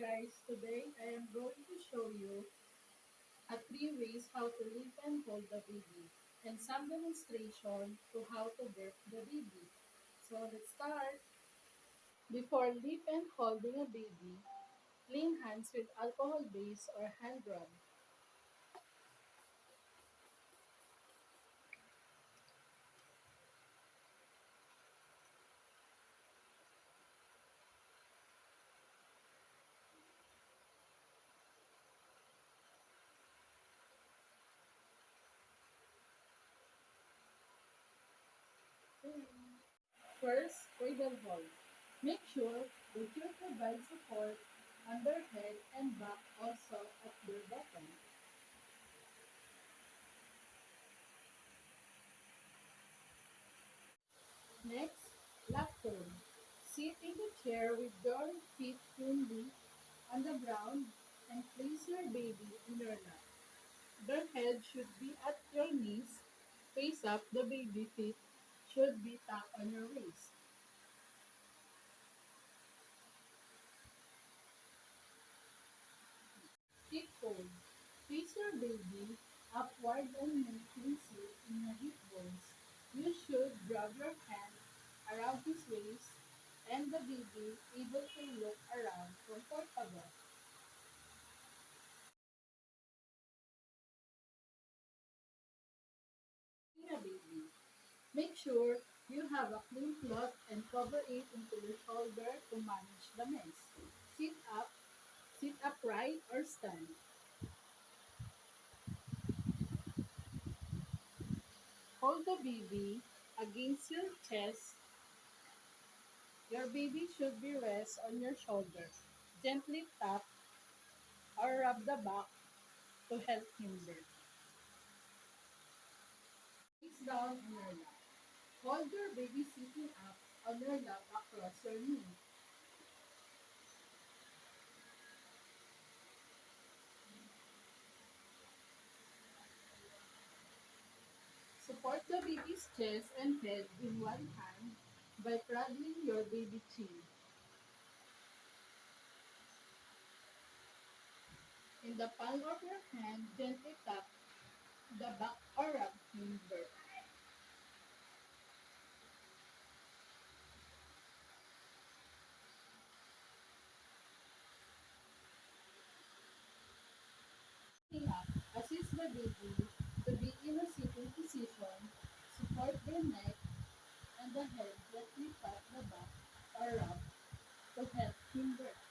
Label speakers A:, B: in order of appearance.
A: guys, today I am going to show you three ways how to lift and hold the baby and some demonstration to how to birth the baby. So let's start. Before lift and holding a baby, clean hands with alcohol base or hand rub. First, cradle hold. Make sure that you provide support on their head and back also at their bottom. Next, lap turn. Sit in the chair with your feet firmly on the ground and place your baby in your lap. Their head should be at your knees. Face up, the baby feet should be tucked on your waist. Hip fold. Face your baby upward and maintain sit in your hip bones. You should grab your hand around his waist and the baby able to look around comfortable. In a baby. Make sure you have a clean cloth and cover it into your shoulder to manage the mess. Sit up, sit upright or stand. Hold the baby against your chest. Your baby should be rest on your shoulder. Gently tap or rub the back to help him birth. Face down on your lap. Hold your baby sitting up on your lap across your knee. Support the baby's chest and head in one hand by cradling your baby chin. In the palm of your hand, gently tap the back or rub him birth. Sitting up, assist the baby to be in a sitting position, support their neck and the head, gently pat the back or rub to help him birth.